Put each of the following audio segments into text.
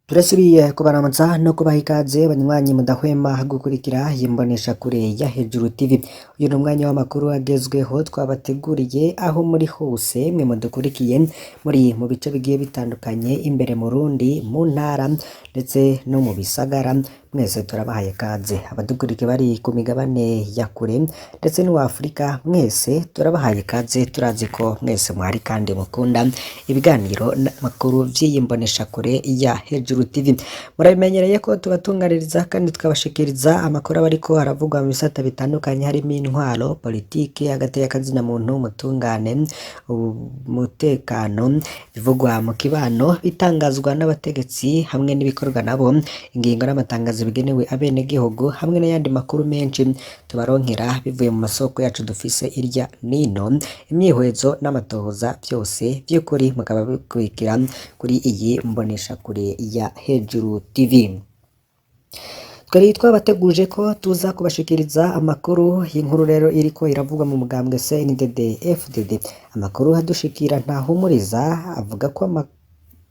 Turasubiye kubaramutsa no kubaha ikaze banywanyi mudahwema gukurikira imboneshakure ya Hejuru TV. Uyu ni umwanya w'amakuru agezweho twabateguriye aho muri hose mwe mudukurikiye muri mu bice bigiye bitandukanye imbere mu Burundi, mu ntara ndetse no mu bisagara. Mwese turabahaye kaze abadukurikiye bari ku migabane ya kure ndetse n'uwa Afurika, mwese turabahaye kaze. Turazi ko mwese mwari kandi mukunda ibiganiro n'amakuru vy'iyi mboneshakure ya Hejuru TV. Murabimenyereye ko tubatunganiriza kandi tukabashikiriza amakuru aba ariko aravugwa mu bisata bitandukanye harimo intwaro, politiki, hagati y'akazina muntu, umutungane, umutekano, bivugwa mu kibano, bitangazwa n'abategetsi hamwe n'ibikorwa nabo, ingingo n'amatangazo bigenewe abenegihugu hamwe n'ayandi makuru menshi tubaronkera bivuye mu masoko yacu dufise irya nino, imyihwezo n'amatohoza byose by'ukuri mukaba bikurikira kuri iyi mboneshakure ya Hejuru TV. Twari twabateguje ko tuza kubashikiriza amakuru y'inkuru rero iriko iravugwa mu mugambwe CNDD FDD. Amakuru hadushikira ntahumuriza avuga ko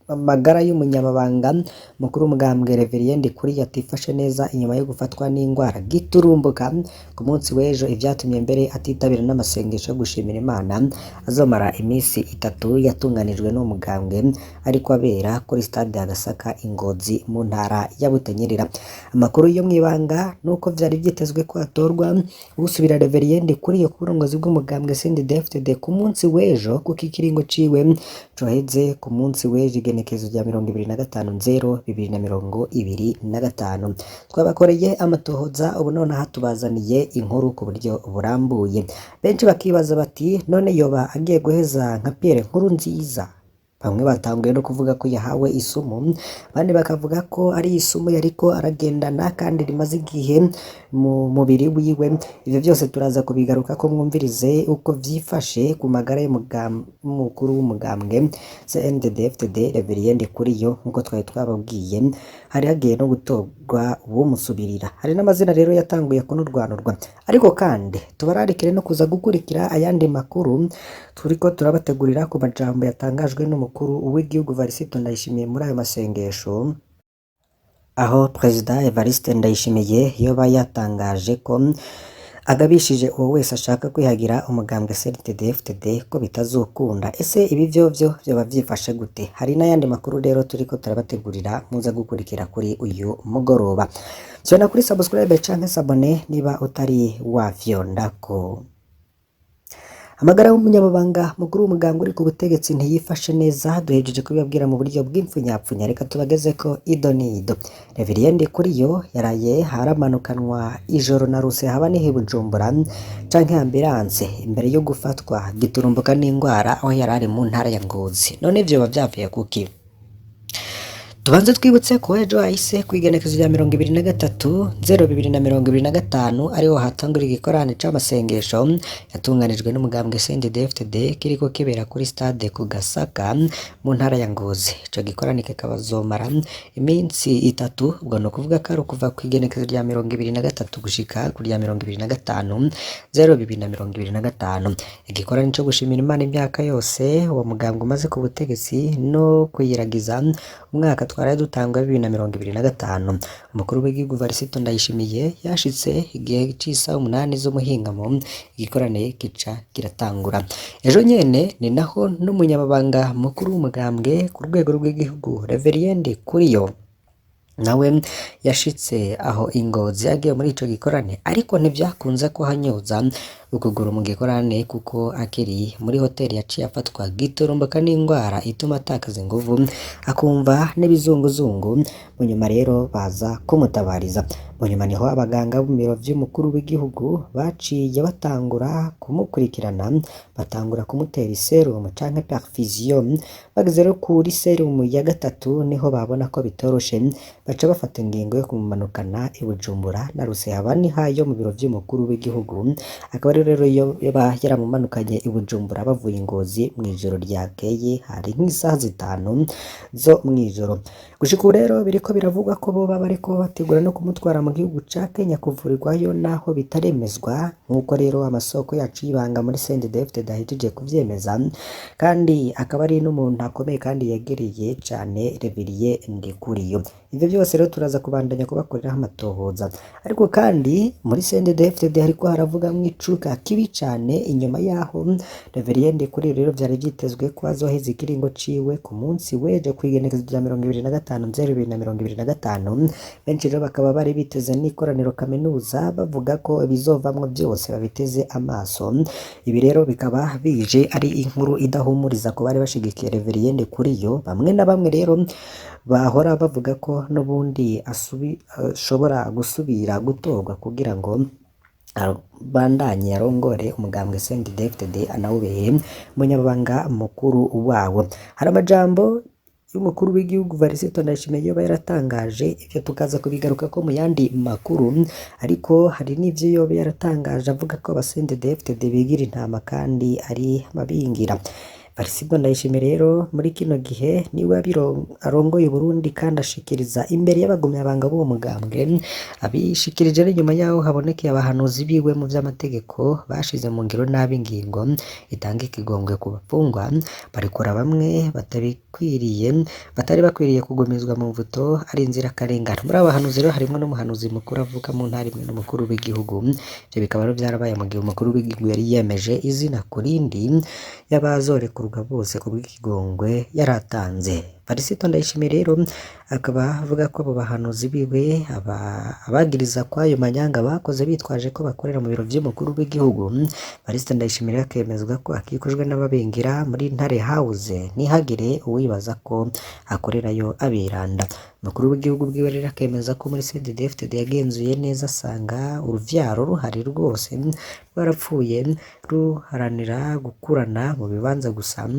amagara y'umunyamabanga mukuru w'umugambwe Reverien Ndikuriyo atifashe neza inyuma yo gufatwa n'indwara giturumbuka ku munsi w'ejo, ivyatumye mbere atitabira n'amasengesho yo gushimira Imana azomara imisi 3 yatunganijwe n'umugambwe ariko abera kuri stade ya Gasaka Ingozi mu ntara ya Butanyerera. Amakuru yo mwibanga nuko vyari vyitezwe ko atorwa gusubira Reverien Ndikuriyo ku burongozi bw'umugambwe CNDD-FDD ku munsi w'ejo kuko ikiringo ciwe coheze ku munsi w'ejo igenekezo rya 25/0/2025. Twabakoreye amatohoza ubu none hatubazaniye inkuru ku buryo burambuye. Benshi bakibaza bati none yoba agiye guheza nka Pierre Nkurunziza? Bamwe batanguye no kuvuga ko yahawe isumu, bandi bakavuga ko ari isumu yariko aragendana kandi rimaze igihe mu mubiri wiwe. Ivyo byose turaza kubigaruka ko mwumvirize uko vyifashe ku magara y'umukuru w'umugambwe CNDD-FDD Reverien Ndikuriyo. Nkuko twari twababwiye hari hagiye no gutorwa uwomusubirira, hari n'amazina rero yatanguye kunurwanurwa, ariko kandi tubararikire no kuza gukurikira ayandi makuru turiko turabategurira ku majambo yatangajwe n'umukuru w'igihugu Evariste Ndayishimiye muri ayo masengesho, aho Perezida Evariste Ndayishimiye yoba yatangaje ko agabishije uwo wese ashaka kwihagira umugambwe CNDD-FDD ko bitazokunda. Ese ibi vyovyo vyoba vyifashe gute? Hari n'ayandi makuru rero turiko turabategurira muza gukurikira kuri uyu mugoroba. Vyona kuri subscribe canke sabone niba utari wafyondako. Amagara y'umunyamabanga mukuru w'umugambwe uri ku butegetsi ntiyifashe neza, duhejeje kubibabwira mu buryo bw'imfunyapfunya. Reka tubageze ko ido n'ido. Reverien Ndikuriyo yaraye haramanukanwa ijoro na ruse haba nihe Bujumbura canke ambulance imbere yo gufatwa giturumbuka n'indwara aho yarari mu ntara ya Ngozi. None vyoba vyavuye kuki? Tubanze twibutse ko ejo hahise kwigenekezo rya 23/0/2025 ariho hatangura igikorane c'amasengesho yatunganijwe n'umugambwe CNDD-FDD kiriko kibera kuri stade ku Gasaka mu ntara ya Ngozi. Ico gikorane kikabazomara iminsi 3, ubwo no kuvuga ko ari kuva kwigenekezo rya 23 gushika kuri ya 25/0/2025. Igikorane co gushimira Imana imyaka yose uwo mugambwe umaze ku butegetsi no kuyiragiza umwaka twari dutangwa 2025. Umukuru w'igihugu Evariste Ndayishimiye yashitse igihe c'isa 8 z'umuhingamo, igikorane kica kiratangura. Ejo nyene ni naho n'umunyamabanga mukuru w'umugambwe ku rwego rw'igihugu Reverien Ndikuriyo nawe yashitse aho Ingozi agiye muri ico gikorane, ariko ntivyakunze ko hanyuza ukuguru mu gikorane kuko akiri muri hoteli yaciye afatwa giturumbuka n'indwara ituma atakaza inguvu akumva n'ibizunguzungu. Mu nyuma rero baza kumutabariza. Mu nyuma niho abaganga mu biro vy'umukuru w'igihugu baciye batangura kumukurikirana, batangura kumutera iserumu canke perfusion. Bageze rero kuri serumu ya gatatu niho babona ko bitoroshe, baca bafata ingingo yo kumumanukana i Bujumbura na ruse haba ni hayo mu biro vy'umukuru w'igihugu, akaba umugore rero yoba yaramumanukanye i Bujumbura bavuye i Ngozi mw'ijoro ryakeye hari nk'isaha 5 zo mw'ijoro. Gushika ubu rero biriko biravugwa ko boba bariko bategura no kumutwara mu gihugu ca Kenya kuvurirwayo naho bitaremezwa, nk'uko rero amasoko yacu y'ibanga muri CNDD-FDD ahejeje kuvyemeza, kandi akaba ari n'umuntu akomeye kandi yegereye cane Reveriye Ndikuriyo. Ivyo byose rero turaza kubandanya kubakoreraho amatohoza, ariko kandi muri CNDD-FDD hariko haravugamwo icuka kibi cane inyuma yaho Reveriye Ndikuriyo rero vyari vyitezwe ko azoheza ikiringo ciwe ku munsi w'ejo kw'igenekerezo rya 25/0/2025. Benshi rero bakaba bari biteze n'ikoraniro kaminuza bavuga ko bizovamwo byose babiteze amaso. Ibi rero bikaba bije ari inkuru idahumuriza ko bari bashigikiye Reveriye Ndikuriyo. Bamwe na bamwe rero bahora bavuga ko n'ubundi ashobora gusubira gutorwa kugira ngo bandanye arongore umugambwe CNDD-FDD anawubeye umunyabanga mukuru wawo. Hari amajambo y'umukuru w'igihugu Varisito Ndayishimiye yoba yaratangaje, ivyo tukaza kubigaruka ko mu yandi makuru, ariko hari n'ivyo yoba yaratangaje avuga ko aba CNDD-FDD bigira intama kandi ari mabingira. Varisito Ndayishimiye rero muri kino gihe niwe arongoye Burundi kandi ashikiriza imbere y'abagumyabanga b'uwo mugambwe, abishikirije ari nyuma yaho habonekeye abahanuzi biwe mu vy'amategeko bashize mu ngiro nabi ingingo itanga ikigongwe ku bafungwa barikora bamwe batari bakwiriye kugumizwa mu mvuto ari inzirakarengane. Muri abo bahanuzi rero harimwo n'umuhanuzi mukuru avuka mu ntara imwe n'umukuru w'igihugu. Ivyo bikaba rero vyarabaye mu gihe umukuru w'igihugu yari yemeje izina ku rindi y'abazorekurwa bose ku bw'ikigongwe yaratanze. Varisito Ndayishimiye rero akaba avuga ko abo bahanuzi biwe abagiriza kwayo manyanga bakoze bitwaje ko bakorera mu biro vy'umukuru w'igihugu. Varisito Ndayishimiye akemezwa ko akikujwe n'ababingira muri Ntare House, ntihagire uwibaza ko akorerayo abiranda. Umukuru w'igihugu bwiwe rero akemeza ko muri CNDD-FDD yagenzuye neza asanga uruvyaro ruhari rwose rwarapfuye ruharanira gukurana mu bibanza gusa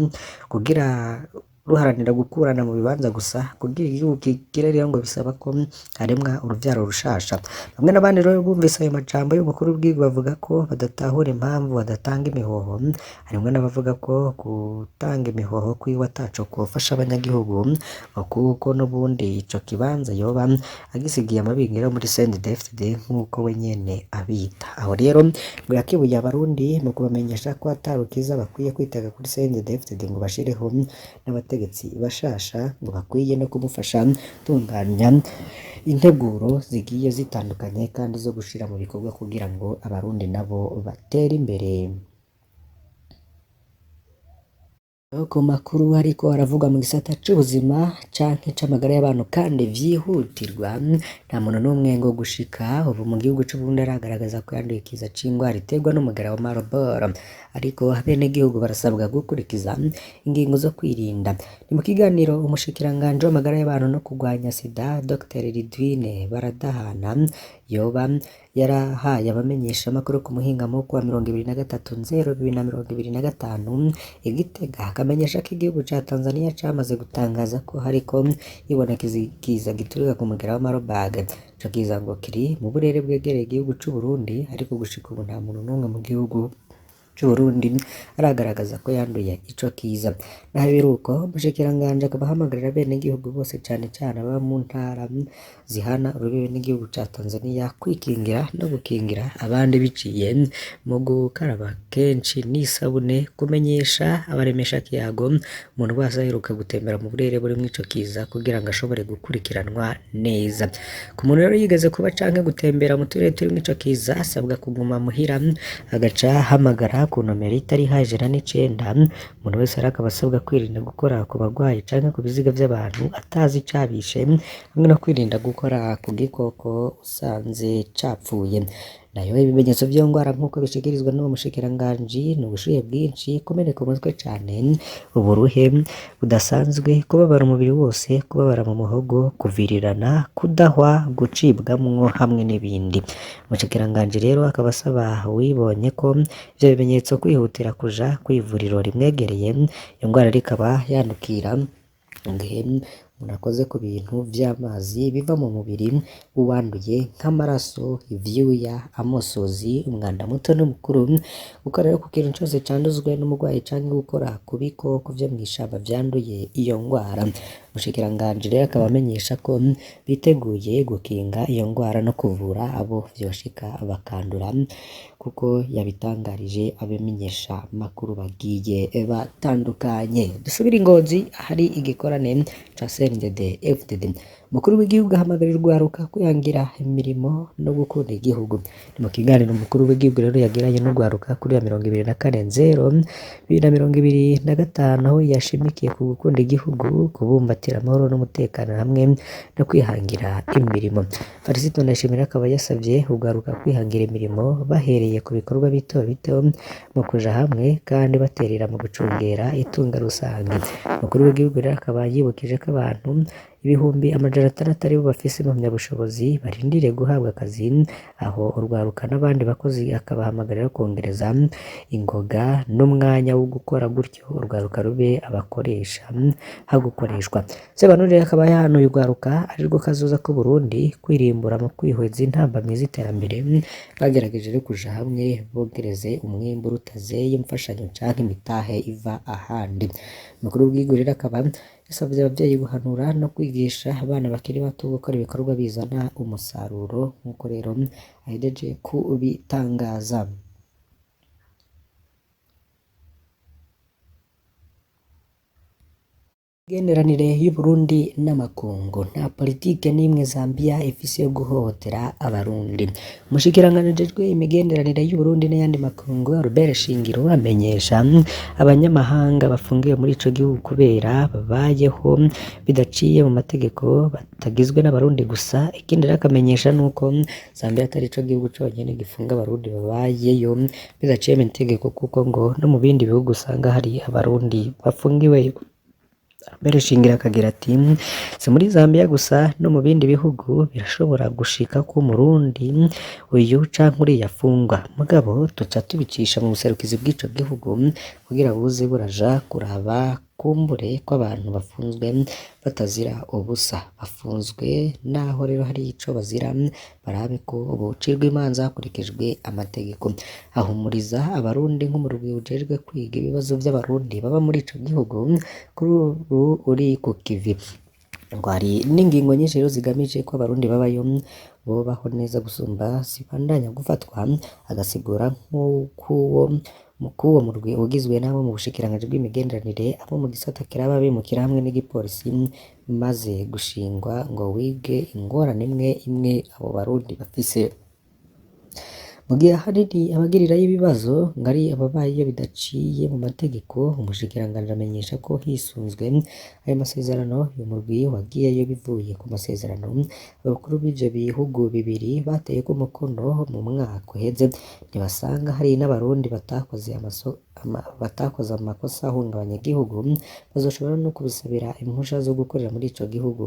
kugira igihugu kigire rero ngo bisaba ko haremwa uruvyaro rushasha. Bamwe n'abandi rero bumvise ayo majambo y'umukuru w'igihugu bavuga ko badatahura impamvu badatanga imihoho. Harimwo n'abavuga ko gutanga imihoho kwiwe ataco kofasha abanyagihugu, kuko n'ubundi ico kibanza yoba agisigiye amabingira muri CNDD-FDD nk'uko we nyene abita. Aho rero ngo yakibuye abarundi mu kubamenyesha ko atarukiza bakwiye kwitega kuri CNDD-FDD ngo bashireho n'abategetsi bashasha ngo bakwiye no kumufasha gutunganya integuro zigiye zitandukanye kandi zo gushira mu bikorwa kugira ngo abarundi nabo batere imbere. Ku makuru ariko aravuga mu gisata c'ubuzima canke c'amagara y'abantu kandi vyihutirwa, nta muntu n'umwe ngo gushika ubu mu gihugu c'Uburundi aragaragaza ko yanduye ikiza c'ingwara iterwa n'umugera wa Marburg, ariko abenegihugu barasabwa gukurikiza ingingo zo kwirinda. Ni mu kiganiro umushikiranganji w'amagara y'abantu no kurwanya sida Dr Ridwine Baradahana yoba yarahaye abamenyesha amakuru ku muhingamo wa 23/0/2025 Igitega, akamenyesha ko igihugu ca Tanzania camaze gutangaza ko hariko ibonekeza ikiza giturika ku mugera wa Marburg. Ico kiza ngo kiri mu burere bwegereye igihugu c'Uburundi, ariko gushika ubu nta muntu n'umwe mu gihugu c'Uburundi aragaragaza ko yanduye ico kiza. Naho biruko umushikiranganji akaba ahamagarira abenegihugu bose cane cane aba mu ntara zihana urubibe n'igihugu ca Tanzania kwikingira no gukingira abandi biciye mu gukaraba kenshi n'isabune, kumenyesha abaremesha kiyago umuntu wese aheruka gutembera mu burere buri mw'ico kiza kugira ngo ashobore gukurikiranwa neza. Ku muntu rero yigeze kuba canke gutembera mu turere turi mw'ico kiza asabwa kuguma muhira, agaca hamagara ku nomero itari hejuru n'icenda. Umuntu wese akaba asabwa kwirinda gukora ku bagwayi canke ku biziga vy'abantu atazi icabishe, hamwe no kwirinda gukora ku gikoko usanze capfuye. Nayo ibimenyetso vy'iyo ngwara nk'uko bishikirizwa n'uwo mushikiranganji ni ubushuhe bwinshi, kumeneka umutwe cane, uburuhe budasanzwe, kubabara umubiri wose, kubabara mu muhogo, kuvirirana, kudahwa, gucibwamwo hamwe n'ibindi. Umushikiranganji rero akaba asaba uwibonye ko ivyo bimenyetso kwihutira kuja kw'ivuriro rimwegereye. Iyo ngwara rikaba yandukira umuntu akoze ku bintu vy'amazi biva mu mubiri w'uwanduye nk'amaraso, ivyuya, amosozi, umwanda muto n'umukuru, gukora rero ku kintu cose canduzwe n'umurwayi canke gukora ku bikoko vyo mw'ishamba vyanduye iyo ngwara. Umushikiranganji rero akaba amenyesha ko biteguye gukinga iyo ngwara no kuvura abo vyoshika bakandura, kuko yabitangarije abamenyesha makuru bagiye batandukanye. Dusubire i Ngozi ahari igikorane ca CNDD FDD. Umukuru w'igihugu ahamagarira urwaruka kwihangira imirimo no gukunda igihugu. Ni mu kiganiro umukuru w'igihugu rero yagiranye n'urwaruka kuri ya 24/0/2025 aho yashimikiye ku gukunda igihugu, kubumbatira amahoro n'umutekano hamwe no kwihangira imirimo. Felicite Ndayishimiye akaba yasavye urwaruka kwihangira imirimo bahereye ku bikorwa bito bito mu kuja hamwe kandi baterera mu gucungera itunga rusange. Umukuru w'igihugu rero akaba yibukije ko abantu ibihumbi 600 aribo bafise impamyabushobozi barindiriye guhabwa akazi, aho urwaruka n'abandi bakozi akabahamagarira kongereza ingoga n'umwanya wo gukora gutyo urwaruka rube abakoresha hagukoreshwa. Sebanuri rero akaba yahanuye urwaruka arirwo kazoza k'u Burundi kwirimbura mu kwihweza intambamyi z'iterambere, bagerageje rero kuja hamwe bogereze umwimbu rutazeye imfashanyo canke imitahe iva ahandi. Umukuru w'igihugu rero akaba yasavye abavyeyi guhanura no kwigisha abana bakiri bato gukora ibikorwa bizana umusaruro nk'uko rero ahejeje kubitangaza. Imigenderanire y'u Burundi n'amakungu. Nta politike n'imwe Zambia ifise yo guhohotera abarundi. Umushikiranganji ajejwe imigenderanire y'u Burundi n'ayandi makungu Albert Shingiro amenyesha abanyamahanga bafungiwe muri ico gihugu kubera babayeho bidaciye mu mategeko batagizwe n'abarundi gusa. Ikindi rero akamenyesha nuko Zambia atari ico gihugu conyene gifunga abarundi babayeyo bidaciye mu mategeko, kuko ngo no mu bindi bihugu usanga hari abarundi bafungiweyo. Albert Shingiro akagira ati si muri Zambia gusa no mu bindi bihugu birashobora gushika ko umurundi uyu canke uriya afungwa, mugabo tuca tubicisha mu buserukizi bw'ico gihugu kugira buze buraja kuraba kumbure ko abantu bafunzwe batazira ubusa, bafunzwe naho rero hari ico bazira barabe ko bocirwa imanza hakurikijwe amategeko. Ahumuriza abarundi nk'umurwi ujejwe kwiga ibibazo vy'abarundi baba muri ico gihugu kuri ubu uri ku kivi, ngo hari n'ingingo nyinshi rero zigamije ko abarundi babayo bobaho neza gusumba zibandanya gufatwa, agasigura nk'uwo murwi ugizwe n'abo mu bushikiranganji bw'imigenderanire, abo mu gisata kiraba abimukira hamwe n'igipolisi maze gushingwa ngo wige ingorane imwe imwe abo barundi bafise. Mu gihe ahanini abagirirayo ibibazo ngo ari ababayeyo bidaciye mu mategeko, umushikiranganji amenyesha ko hisunzwe ayo masezerano uyu murwi wagiyeyo bivuye ku masezerano abakuru b'ivyo bihugu bibiri bateyeko umukono mu mwaka uheze. Ntibasanga hari n'abarundi batakoze amakosa ahungabanya igihugu, bazoshobora no kubisabira impusha zo gukorera muri ico gihugu,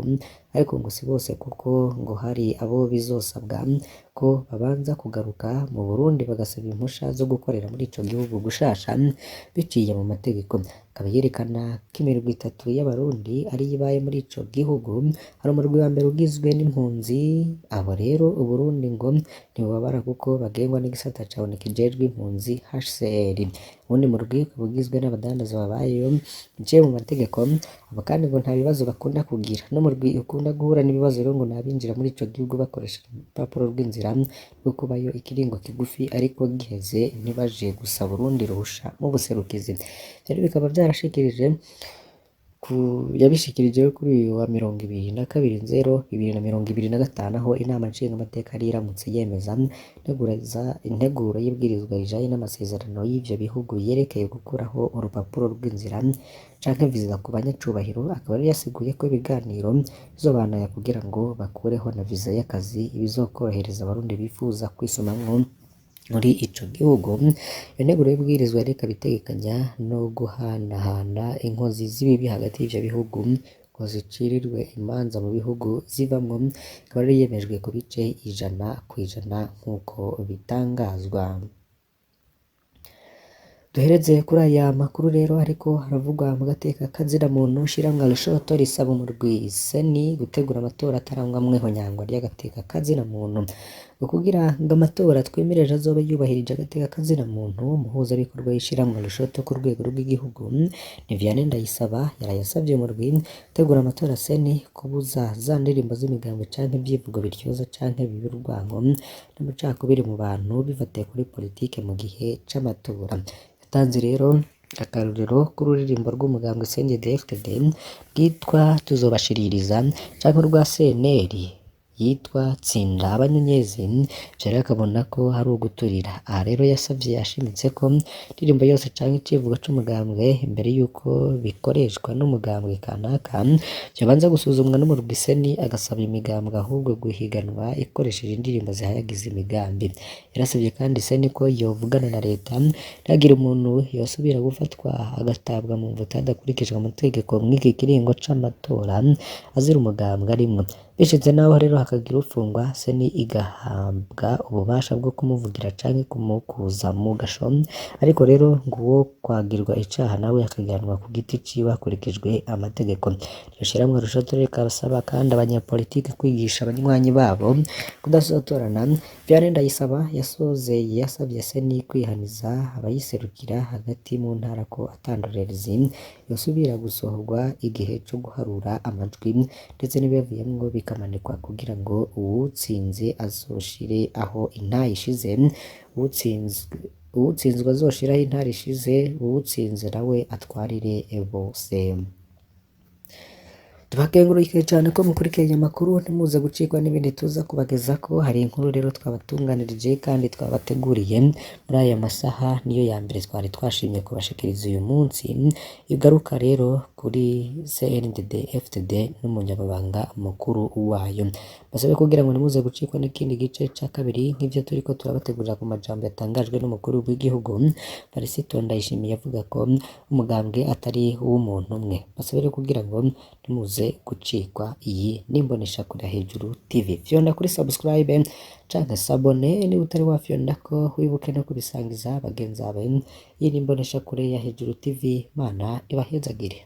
ariko ngo si bose kuko ngo hari abo bizosabwa ko babanza kugaruka mu Burundi bagasaba impusha zo gukorera muri ico gihugu gushasha biciye mu mategeko. Akaba yerekana ko imirwi 3 y'abarundi ari ibaye muri ico gihugu, hari umurwi wa mbere ugizwe n'impunzi. Abo rero Uburundi ngo ntibubabara kuko bagengwa n'igisata ca ONU kijejwe impunzi HCR. Uwundi murwi ukaba ugizwe n'abadandaza babayeyo biciye mu mategeko, abo kandi ngo nta bibazo bakunda kugira. N'umurwi ukunda guhura n'ibibazo rero ngo n'abinjira muri ico gihugu bakoresha urupapuro rw'inzira rwo kubayo ikiringo kigufi, ariko giheze ntibaje gusaba urundi ruhusha mu buserukizi. Rero bikaba vyarashikirije yabishikirije kuri uyu wa 22/0/2025 aho inama nshingamateka yari iramutse yemeza integuro y'ibwirizwa rijanye n'amasezerano y'ivyo bihugu yerekeye gukuraho urupapuro rw'inzira canke viza ku banyacubahiro. Akaba yari yasiguye ko ibiganiro bizobandanya kugira ngo bakureho na viza y'akazi bizokorohereza abarundi bifuza kwisumamwo muri ico gihugu. Iyo nteguro y'ibwirizwa rero ikaba itegekanya no guhanahana inkozi z'ibibi hagati y'ivyo bihugu ngo zicirirwe imanza mu bihugu zivamwo. Ikaba yari yemejwe ku bice 100% nk'uko bitangazwa. Duhereze kuri aya makuru rero ariko haravugwa mu gateka kazira muntu shiramwe Lushoto risaba umurwi seni gutegura amatora atarangwamweho nyangwa ry'agateka kazira muntu ngo kugira ngo amatora twemereje azobe yubahirije agateka kazira muntu muhuza bikorwa yishiramwe Lushoto ku rwego rw'igihugu ni Vianney Ndayisaba yarayasavye umurwi gutegura amatora seni kubuza za ndirimbo z'imigambo canke ibyivugo biryoza canke bibirwango n'amacakubiri mu bantu bifatiye kuri politike mu gihe c'amatora. Yatanze rero akarorero k'ururirimbo rw'umugambwe CNDD-FDD bwitwa tuzobashiririza canke urwa CNL yitwa tsinda abanyenyezi vyari akabona ko hari uguturira. Aha rero yasavye yashimitse ko indirimbo yose canke icivugo c'umugambwe imbere yuko bikoreshwa n'umugambwe kanaka vyobanza gusuzumwa n'umurwi seni agasaba imigambwe ahubwo guhiganwa ikoresheje indirimbo zihayagiza imigambi. Yarasavye kandi seni ko yovugana na leta ntagira umuntu yosubira gufatwa agatabwa mu mvuta hadakurikijwe amategeko mw'iki kiringo c'amatora azira umugambwe arimwo. Bishize naho rero hakagira ufungwa seni igahabwa ububasha bwo kumuvugira canke kumukuza mu gasho, ariko rero ngo uwo kwagirwa icaha nawe akagihanwa ku giti ciwe hakurikijwe amategeko. Iryo shiramwe Lushoto rikabasaba kandi abanyapolitike kwigisha abanywanyi babo kudasotorana. Vianney Ndayisaba yasozeye yasavye seni kwihaniza abayiserukira hagati mu ntara ko atandorerezi yosubira gusohorwa igihe co guharura amajwi ndetse n'ibivuyemwo bikamanikwa kugira ngo uwutsinze azoshire aho intahe ishize, uwutsinzwe azoshiraho intare ishize, uwutsinze nawe atwarire bose. Tubakengurukire cyane ko mukurikiranye amakuru ntimuze gucikwa n'ibindi tuza kubageza ko hari inkuru rero twabatunganirije kandi twabateguriye muri aya masaha niyo ya mbere twari twashimye kubashikiriza uyu munsi igaruka rero kuri CNDD-FDD n'umunyamabanga mukuru wayo. Basabe kugira ngo ntimuze gucikwa n'ikindi gice ca kabiri nk'ivyo turiko turabategurira ku majambo yatangajwe n'umukuru w'igihugu Varisito Ndayishimiye avuga ko umugambwe atari uw'umuntu umwe. Basabe kugira ngo ntimuze gucikwa iyi nimbonesha kuri Hejuru TV. Fyonda kuri subscribe canke sabone ni utari wafyonda ko wibuke no kubisangiza bagenzi bawe. Iyi nimbonesha kure ya Hejuru TV, Mana ibahezagire.